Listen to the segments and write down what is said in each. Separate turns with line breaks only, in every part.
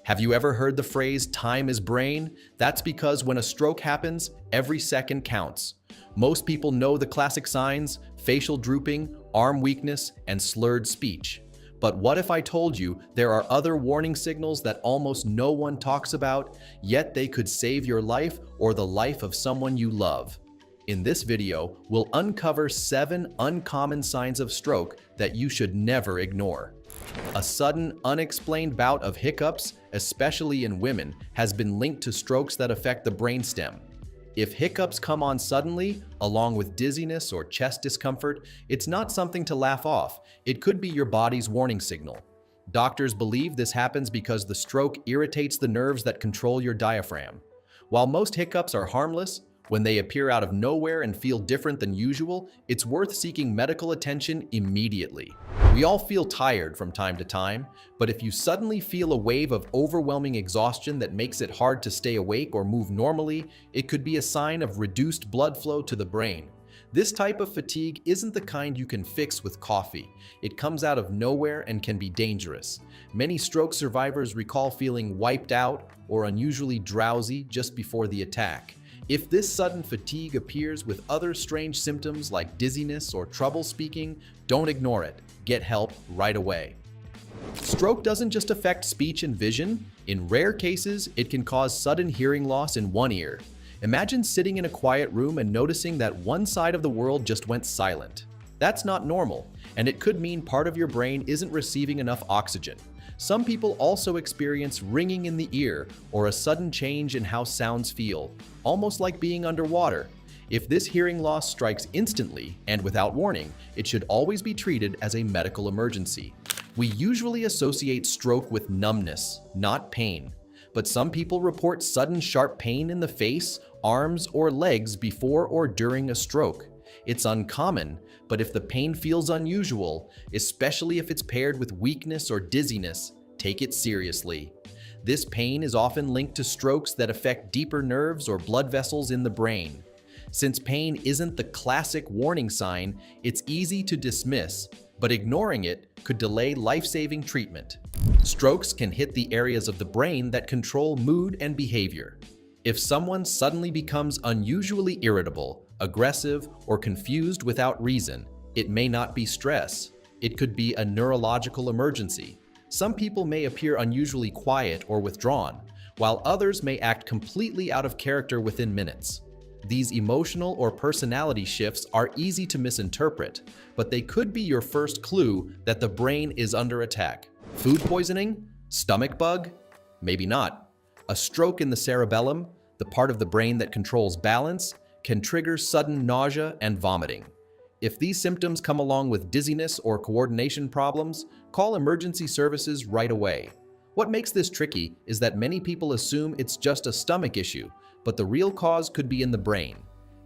Have you ever heard the phrase, time is brain? That's because when a stroke happens, every second counts. Most people know the classic signs: facial drooping, arm weakness, and slurred speech. But what if I told you there are other warning signals that almost no one talks about, yet they could save your life or the life of someone you love? In this video, we'll uncover 7 uncommon signs of stroke that you should never ignore. A sudden, unexplained bout of hiccups, especially in women, has been linked to strokes that affect the brainstem. If hiccups come on suddenly, along with dizziness or chest discomfort, it's not something to laugh off. It could be your body's warning signal. Doctors believe this happens because the stroke irritates the nerves that control your diaphragm. While most hiccups are harmless, when they appear out of nowhere and feel different than usual, it's worth seeking medical attention immediately. We all feel tired from time to time, but if you suddenly feel a wave of overwhelming exhaustion that makes it hard to stay awake or move normally, it could be a sign of reduced blood flow to the brain. This type of fatigue isn't the kind you can fix with coffee. It comes out of nowhere and can be dangerous. Many stroke survivors recall feeling wiped out or unusually drowsy just before the attack. If this sudden fatigue appears with other strange symptoms like dizziness or trouble speaking, don't ignore it. Get help right away. Stroke doesn't just affect speech and vision. In rare cases, it can cause sudden hearing loss in one ear. Imagine sitting in a quiet room and noticing that one side of the world just went silent. That's not normal, and it could mean part of your brain isn't receiving enough oxygen. Some people also experience ringing in the ear or a sudden change in how sounds feel, almost like being underwater. If this hearing loss strikes instantly and without warning, it should always be treated as a medical emergency. We usually associate stroke with numbness, not pain. But some people report sudden sharp pain in the face, arms, or legs before or during a stroke. It's uncommon, but if the pain feels unusual, especially if it's paired with weakness or dizziness, take it seriously. This pain is often linked to strokes that affect deeper nerves or blood vessels in the brain. Since pain isn't the classic warning sign, it's easy to dismiss, but ignoring it could delay life-saving treatment. Strokes can hit the areas of the brain that control mood and behavior. If someone suddenly becomes unusually irritable, aggressive, or confused without reason, it may not be stress. It could be a neurological emergency. Some people may appear unusually quiet or withdrawn, while others may act completely out of character within minutes. These emotional or personality shifts are easy to misinterpret, but they could be your first clue that the brain is under attack. Food poisoning? Stomach bug? Maybe not. A stroke in the cerebellum, the part of the brain that controls balance, can trigger sudden nausea and vomiting. If these symptoms come along with dizziness or coordination problems, call emergency services right away. What makes this tricky is that many people assume it's just a stomach issue, but the real cause could be in the brain.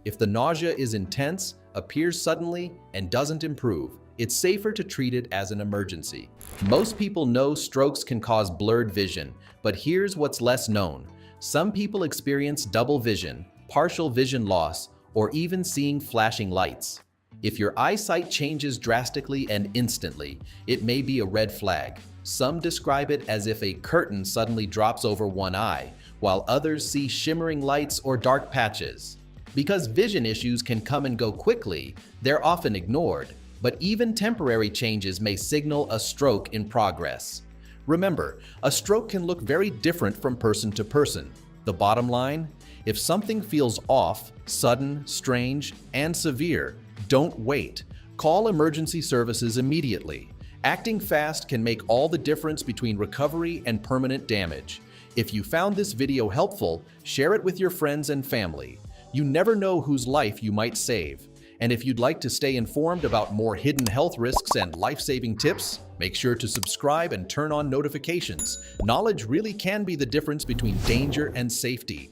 If the nausea is intense, appears suddenly, and doesn't improve, it's safer to treat it as an emergency. Most people know strokes can cause blurred vision, but here's what's less known. Some people experience double vision, partial vision loss, or even seeing flashing lights. If your eyesight changes drastically and instantly, it may be a red flag. Some describe it as if a curtain suddenly drops over one eye, while others see shimmering lights or dark patches. Because vision issues can come and go quickly, they're often ignored, but even temporary changes may signal a stroke in progress. Remember, a stroke can look very different from person to person. The bottom line? If something feels off, sudden, strange, and severe, don't wait. Call emergency services immediately. Acting fast can make all the difference between recovery and permanent damage. If you found this video helpful, share it with your friends and family. You never know whose life you might save. And if you'd like to stay informed about more hidden health risks and life-saving tips, make sure to subscribe and turn on notifications. Knowledge really can be the difference between danger and safety.